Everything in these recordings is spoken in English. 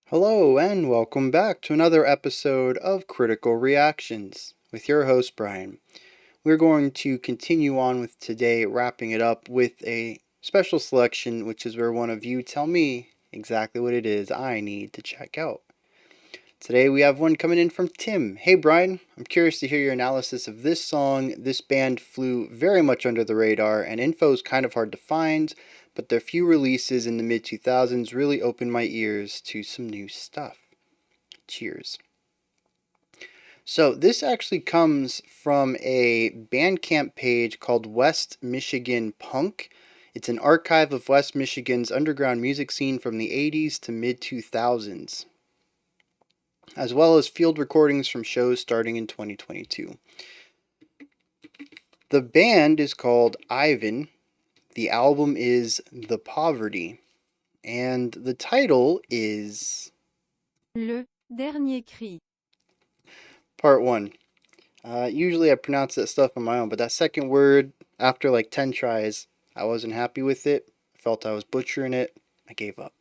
Hello, and welcome back to another episode of Critical Reactions with your host, Bryan. We're going to continue on with today, wrapping it up with a special selection, which is where one of you tell me exactly what it is I need to check out. Today we have one coming in from Tim. Hey, Bryan, I'm curious to hear your analysis of this song. This band flew very much under the radar, and info is kind of hard to find, but their few releases in the mid 2000s really opened my ears to some new stuff. Cheers. So this actually comes from a Bandcamp page called West Michigan Punk. It's an archive of West Michigan's underground music scene from the 80s to mid 2000s, as well as field recordings from shows starting in 2022. The band is called Ivan. The album is The Poverty. And the title is Le dernier cri. Part 1. Usually I pronounce that stuff on my own, but that second word, after like 10 tries, I wasn't happy with it. I felt I was butchering it. I gave up.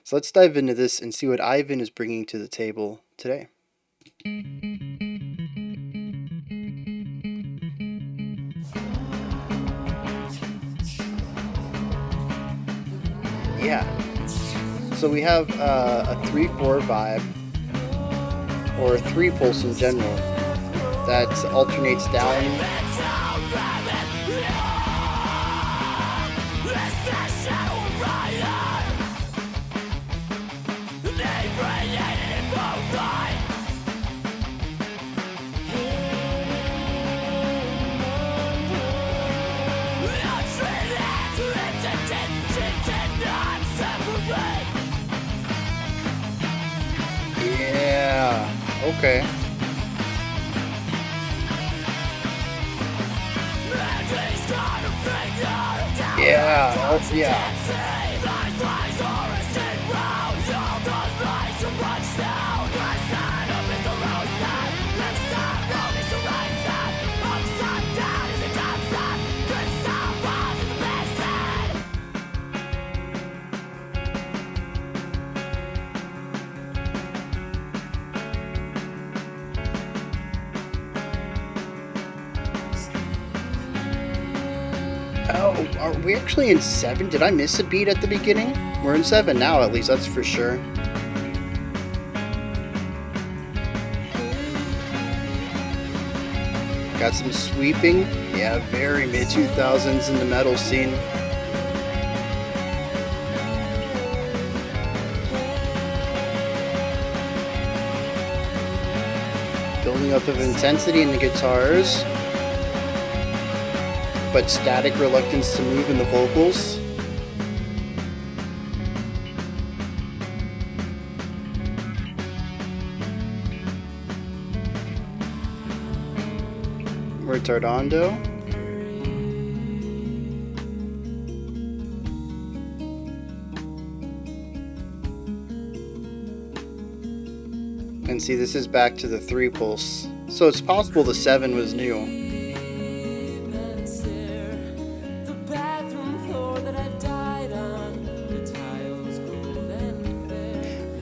So let's dive into this and see what Ivan is bringing to the table today. Yeah. So we have a 3/4 vibe, or a 3 pulse in general, that alternates down. Yeah, okay. Yeah, oh yeah. Oh, are we actually in 7? Did I miss a beat at the beginning? We're in 7 now, at least, that's for sure. Got some sweeping. Yeah, very mid-2000s in the metal scene. Building up of intensity in the guitars, but static reluctance to move in the vocals. Retardando. And see, this is back to the 3 pulse. So it's possible the 7 was new.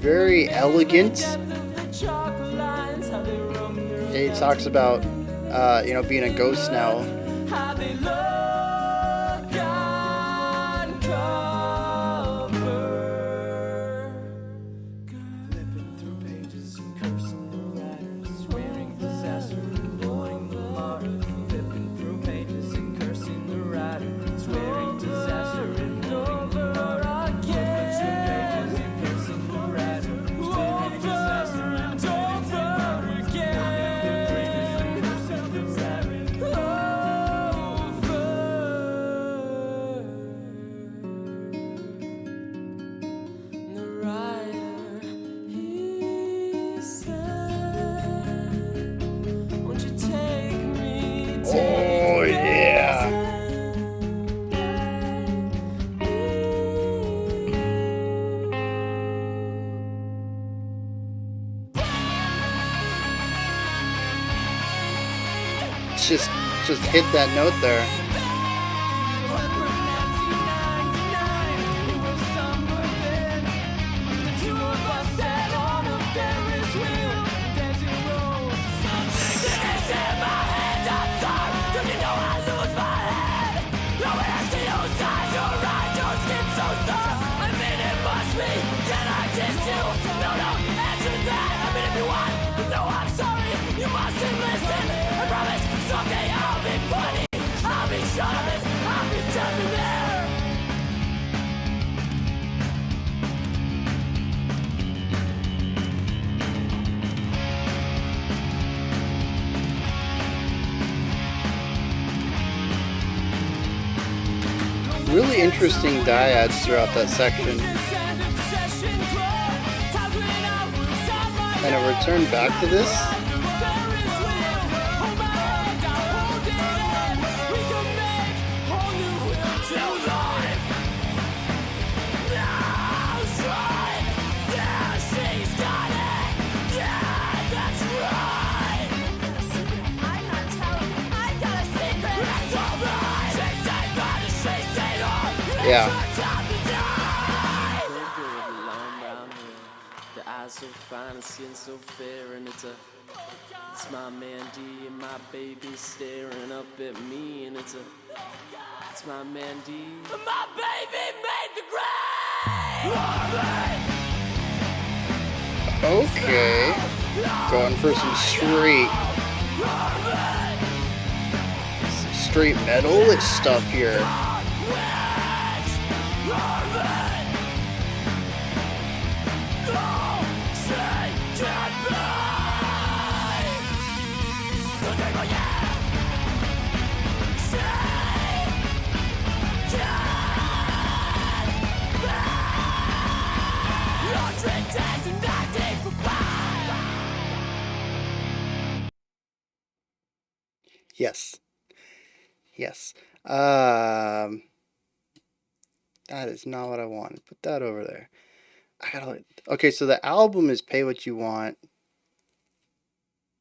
Very elegant. He talks about, being a ghost now. Oh, yeah. Just hit that note there. Two of us Really interesting dyads throughout that section. And a return back to this. Yeah. The eyes so fine, the skin so fair, and it's my man D and my baby staring up at me, and it's my man D. My baby made the grade. Okay. Going for some straight metal stuff here. Yes. Yes. That is not what I wanted. Put that over there. Okay, so the album is Pay What You Want.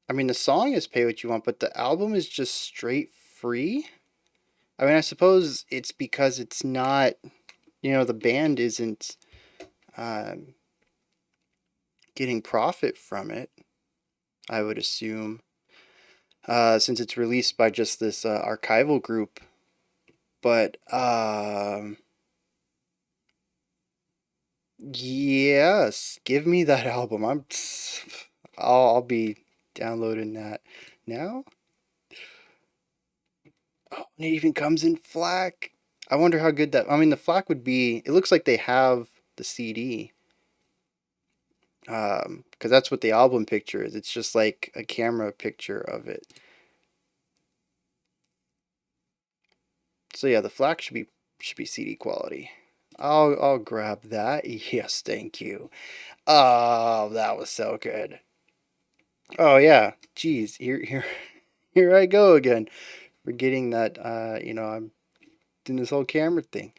I mean, the song is Pay What You Want, but the album is just straight free. I mean, I suppose it's because it's not, the band isn't getting profit from it, I would assume, since it's released by just this archival group. But, yes, give me that album. I'll be downloading that now. Oh, and it even comes in FLAC. I wonder how good that. I mean, the FLAC would be. It looks like they have the CD. Because that's what the album picture is. It's just like a camera picture of it. So yeah, the FLAC should be CD quality. I'll grab that. Yes, thank you. Oh, that was so good. Oh yeah, geez, here I go again, forgetting that I'm doing this whole camera thing.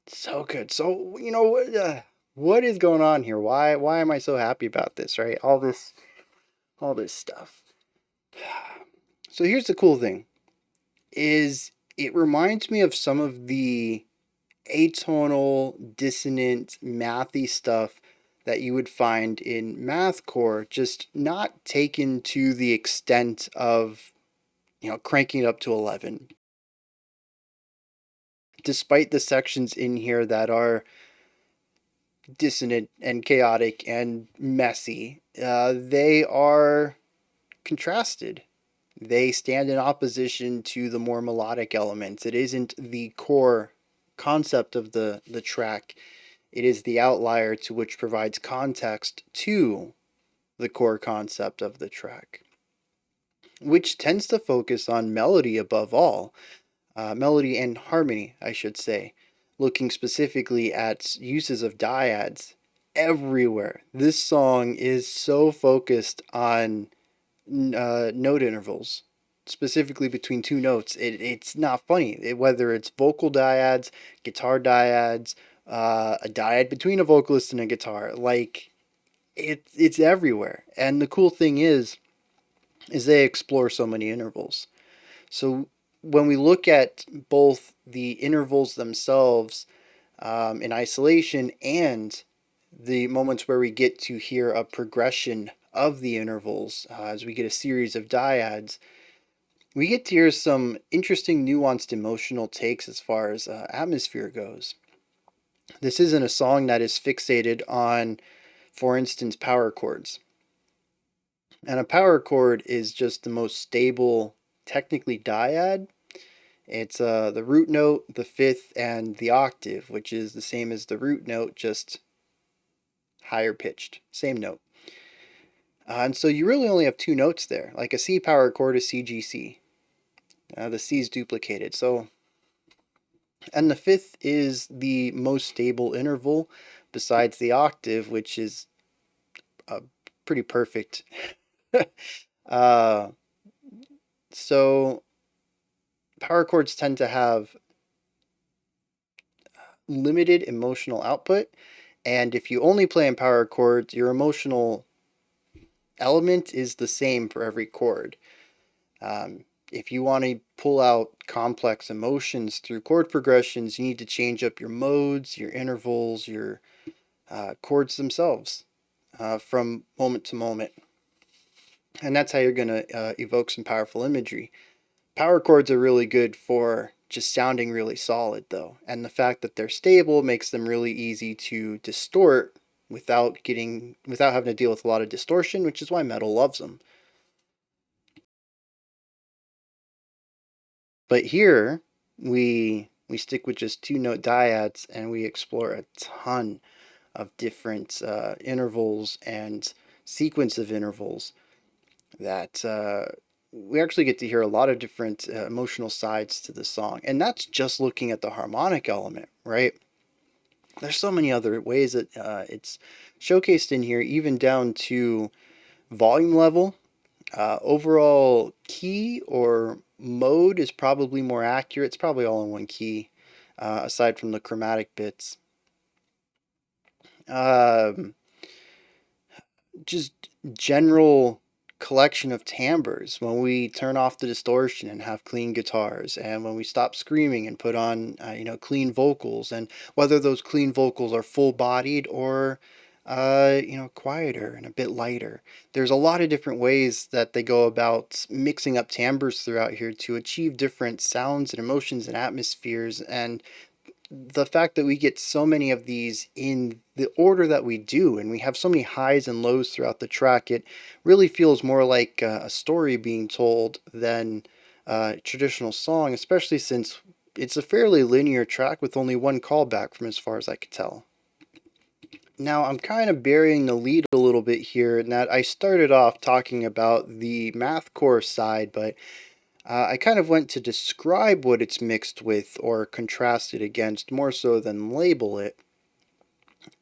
So good. So what is going on here? Why am I so happy about this? Right, all this stuff. So here's the cool thing: is it reminds me of some of the atonal, dissonant, mathy stuff that you would find in Mathcore, just not taken to the extent of, cranking it up to 11. Despite the sections in here that are dissonant and chaotic and messy, they are contrasted. They stand in opposition to the more melodic elements. It isn't the core concept of the track. It is the outlier to which provides context to the core concept of the track, which tends to focus on melody above all. Melody and harmony, I should say, looking specifically at uses of dyads everywhere. This song is so focused on note intervals, specifically between two notes. It's not funny. Whether it's vocal dyads, guitar dyads, a dyad between a vocalist and a guitar, like it's everywhere. And the cool thing is they explore so many intervals. So when we look at both the intervals themselves in isolation and the moments where we get to hear a progression of the intervals as we get a series of dyads, we get to hear some interesting, nuanced emotional takes as far as atmosphere goes. This isn't a song that is fixated on, for instance, power chords. And a power chord is just the most stable, technically dyad. It's the root note, the fifth, and the octave, which is the same as the root note, just higher pitched. Same note. And so you really only have two notes there. Like a C power chord is C, G, C. The C is duplicated. So, and the fifth is the most stable interval besides the octave, which is pretty perfect. uh, so power chords tend to have limited emotional output, and if you only play in power chords, your emotional element is the same for every chord. If you want to pull out complex emotions through chord progressions, you need to change up your modes, your intervals, your chords themselves from moment to moment. And that's how you're going to evoke some powerful imagery. Power chords are really good for just sounding really solid, though. And the fact that they're stable makes them really easy to distort without having to deal with a lot of distortion, which is why metal loves them. But here we stick with just two note dyads and we explore a ton of different intervals and sequence of intervals that we actually get to hear a lot of different emotional sides to the song. And that's just looking at the harmonic element, right? There's so many other ways that it's showcased in here, even down to volume level. Overall key or mode is probably more accurate. It's probably all in one key, aside from the chromatic bits. Um, just general collection of timbres when we turn off the distortion and have clean guitars, and when we stop screaming and put on clean vocals, and whether those clean vocals are full bodied or quieter and a bit lighter. There's a lot of different ways that they go about mixing up timbres throughout here to achieve different sounds and emotions and atmospheres. And the fact that we get so many of these in the order that we do, and we have so many highs and lows throughout the track, it really feels more like a story being told than a traditional song, especially since it's a fairly linear track with only one callback from as far as I could tell. Now, I'm kind of burying the lead a little bit here in that I started off talking about the mathcore side, but I kind of went to describe what it's mixed with or contrasted against more so than label it.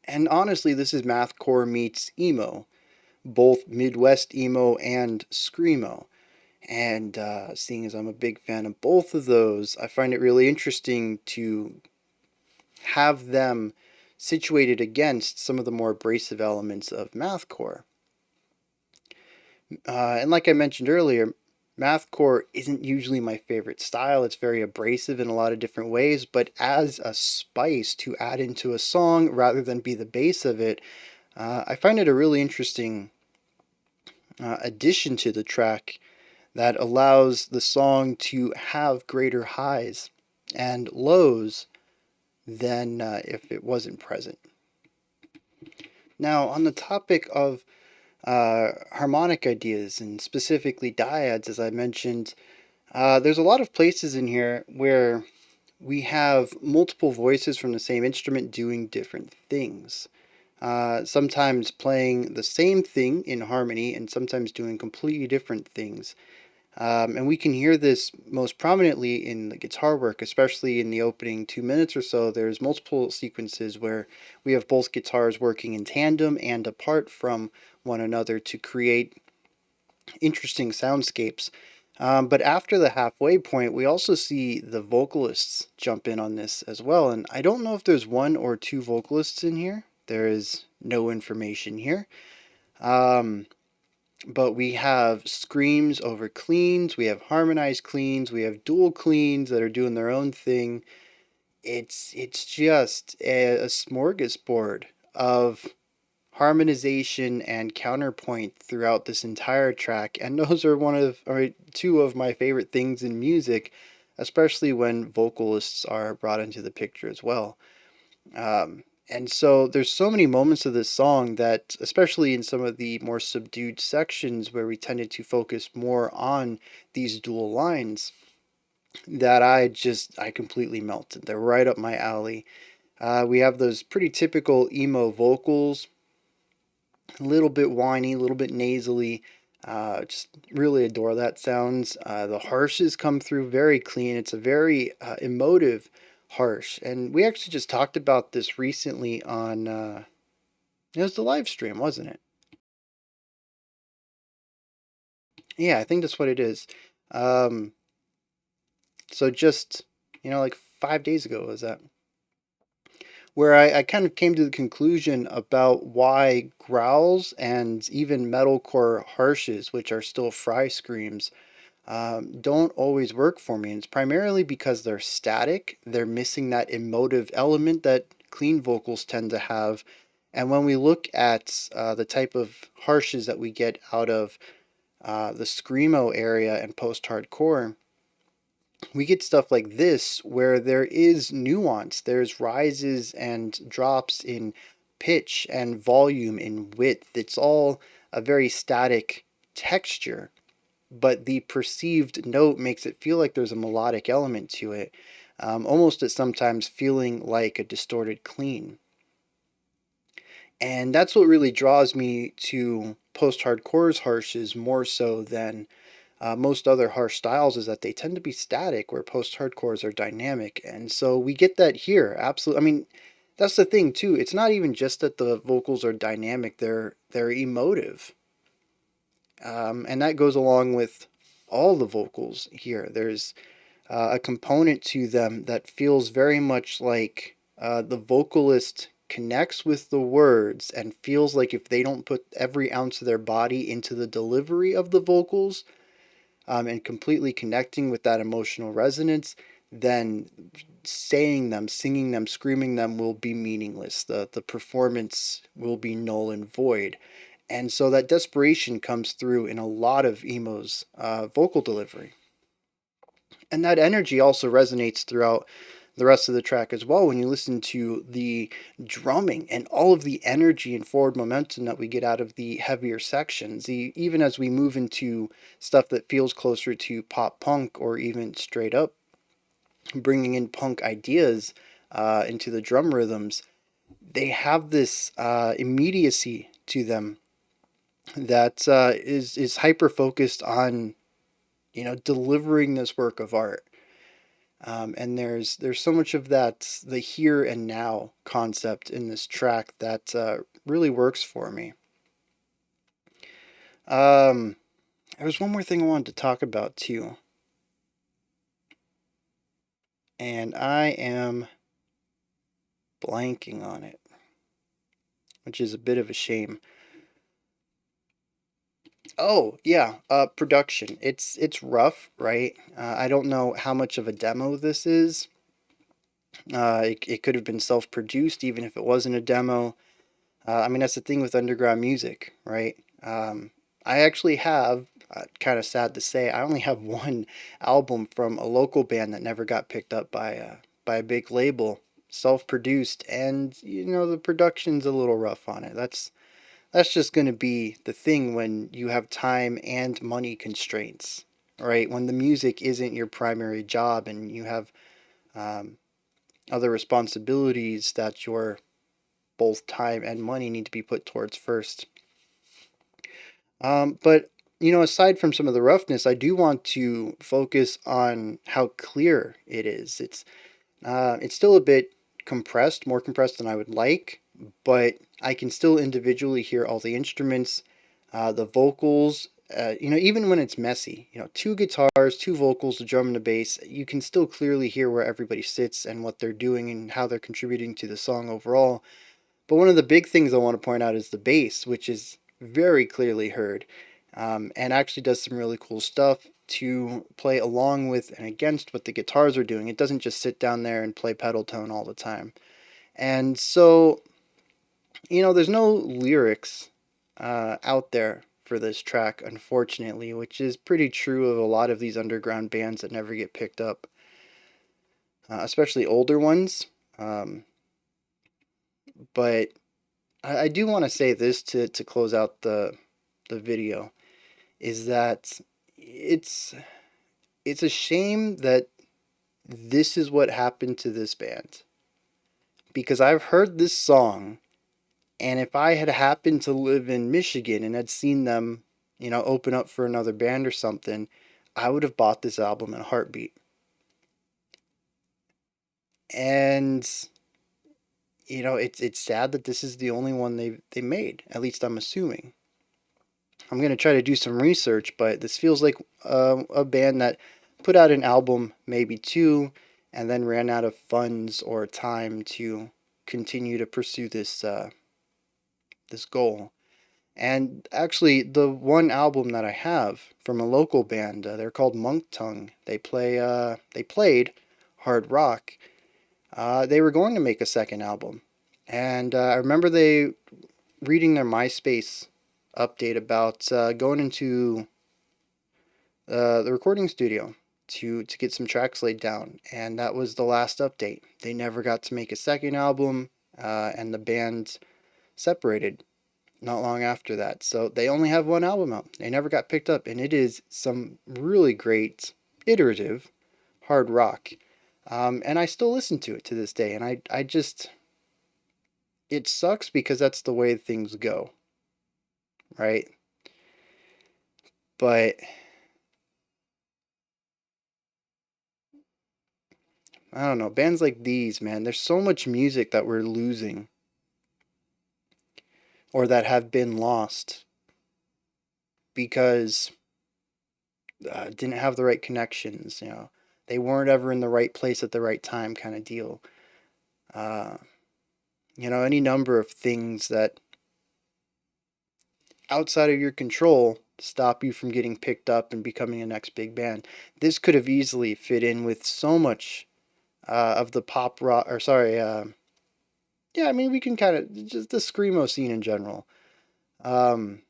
And honestly, this is mathcore meets emo, both Midwest emo and screamo. And seeing as I'm a big fan of both of those, I find it really interesting to have them situated against some of the more abrasive elements of mathcore. And like I mentioned earlier, mathcore isn't usually my favorite style. It's very abrasive in a lot of different ways, but as a spice to add into a song rather than be the base of it, I find it a really interesting addition to the track that allows the song to have greater highs and lows than if it wasn't present. Now, on the topic of harmonic ideas and specifically dyads, as I mentioned, there's a lot of places in here where we have multiple voices from the same instrument doing different things. Sometimes playing the same thing in harmony and sometimes doing completely different things. And we can hear this most prominently in the guitar work, especially in the opening 2 minutes or so. There's multiple sequences where we have both guitars working in tandem and apart from one another to create interesting soundscapes. But after the halfway point, we also see the vocalists jump in on this as well. And I don't know if there's one or two vocalists in here. There is no information here. But we have screams over cleans, we have harmonized cleans, we have dual cleans that are doing their own thing. It's just a smorgasbord of harmonization and counterpoint throughout this entire track, and those are two of my favorite things in music, especially when vocalists are brought into the picture as well. And so there's so many moments of this song that, especially in some of the more subdued sections where we tended to focus more on these dual lines, that I completely melted. They're right up my alley. We have those pretty typical emo vocals, a little bit whiny, a little bit nasally. Just really adore that sounds. The harshes come through very clean. It's a very emotive harsh, and we actually just talked about this recently on. It was the live stream, wasn't it? Yeah, I think that's what it is. Um, so just like 5 days ago was that where I kind of came to the conclusion about why growls and even metalcore harshes, which are still fry screams, don't always work for me. And it's primarily because they're static. They're missing that emotive element that clean vocals tend to have. And when we look at the type of harshes that we get out of the screamo area and post-hardcore, we get stuff like this where there is nuance. There's rises and drops in pitch and volume in width. It's all a very static texture, but the perceived note makes it feel like there's a melodic element to it, almost at sometimes feeling like a distorted clean. And that's what really draws me to post-hardcore's harshes more so than most other harsh styles, is that they tend to be static, where post-hardcores are dynamic. And so we get that here. Absolutely. I mean, that's the thing too. It's not even just that the vocals are dynamic; they're emotive, and that goes along with all the vocals here. There's a component to them that feels very much like the vocalist connects with the words and feels like if they don't put every ounce of their body into the delivery of the vocals, and completely connecting with that emotional resonance, then saying them, singing them, screaming them will be meaningless. The performance will be null and void. And so that desperation comes through in a lot of emo's vocal delivery. And that energy also resonates throughout the rest of the track as well when you listen to the drumming and all of the energy and forward momentum that we get out of the heavier sections. Even as we move into stuff that feels closer to pop punk or even straight up bringing in punk ideas into the drum rhythms, they have this immediacy to them that is hyper focused on delivering this work of art. And there's so much of that, the here and now concept in this track that really works for me. There was one more thing I wanted to talk about too, and I am blanking on it, which is a bit of a shame. Oh yeah, production. It's rough, right? I don't know how much of a demo this is. It could have been self-produced, even if it wasn't a demo. I mean, that's the thing with underground music, right? I actually have, kind of sad to say, I only have one album from a local band that never got picked up by a big label, self-produced, and the production's a little rough on it. That's just going to be the thing when you have time and money constraints, right? When the music isn't your primary job and you have um, other responsibilities that your both time and money need to be put towards first. But aside from some of the roughness, I do want to focus on how clear it is. It's still a bit compressed, more compressed than I would like, but I can still individually hear all the instruments, the vocals. Even when it's messy, two guitars, two vocals, a drum and a bass, you can still clearly hear where everybody sits and what they're doing and how they're contributing to the song overall. But one of the big things I want to point out is the bass, which is very clearly heard, and actually does some really cool stuff to play along with and against what the guitars are doing. It doesn't just sit down there and play pedal tone all the time. And so There's no lyrics out there for this track, unfortunately, which is pretty true of a lot of these underground bands that never get picked up, especially older ones. Um, but I do want to say this to close out the video is that it's it's a shame that this is what happened to this band, because I've heard this song, and if I had happened to live in Michigan and had seen them, open up for another band or something, I would have bought this album in a heartbeat. And it's sad that this is the only one they made. At least I'm assuming. I'm gonna try to do some research, but this feels like a band that put out an album, maybe two, and then ran out of funds or time to continue to pursue this goal. And actually, the one album that I have from a local band, they're called Monk Tongue. They played hard rock. They were going to make a second album, and I remember they reading their MySpace update about going into the recording studio to get some tracks laid down, and that was the last update. They never got to make a second album, and the band separated not long after that. So they only have one album out. They never got picked up, and it is some really great iterative hard rock. And I still listen to it to this day, and I just it sucks because that's the way things go, right? But I don't know, bands like these, man, there's so much music that we're losing or that have been lost because didn't have the right connections, they weren't ever in the right place at the right time, kind of deal. Uh, any number of things that outside of your control stop you from getting picked up and becoming a next big band. This could have easily fit in with so much of the pop rock, or sorry, yeah, I mean, we can kind of just the screamo scene in general. Um,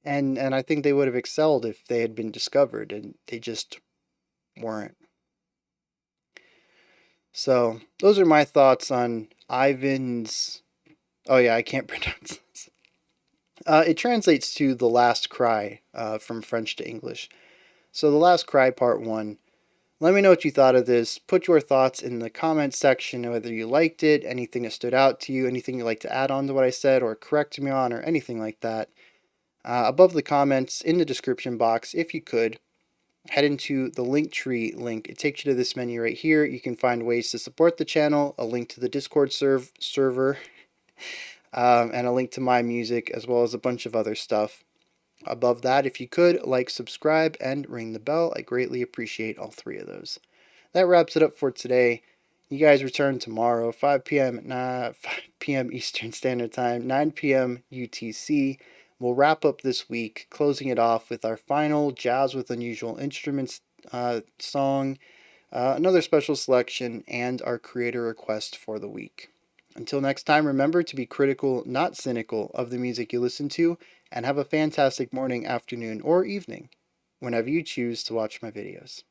and I think they would have excelled if they had been discovered, and they just weren't. So those are my thoughts on Ivan's. Oh yeah, I can't pronounce this. It translates to "The Last Cry" from French to English. So "The Last Cry" Part One. Let me know what you thought of this. Put your thoughts in the comments section, whether you liked it, anything that stood out to you, anything you'd like to add on to what I said, or correct me on, or anything like that. Above the comments in the description box, if you could, head into the Linktree link. It takes you to this menu right here. You can find ways to support the channel, a link to the Discord server, and a link to my music, as well as a bunch of other stuff. Above that, if you could, like, subscribe, and ring the bell. I greatly appreciate all three of those. That wraps it up for today. You guys return tomorrow, 5 p.m. 5 p.m. Eastern Standard Time, 9 p.m. UTC. We'll wrap up this week, closing it off with our final Jazz with Unusual Instruments song, another special selection, and our creator request for the week. Until next time, remember to be critical, not cynical, of the music you listen to, and have a fantastic morning, afternoon, or evening whenever you choose to watch my videos.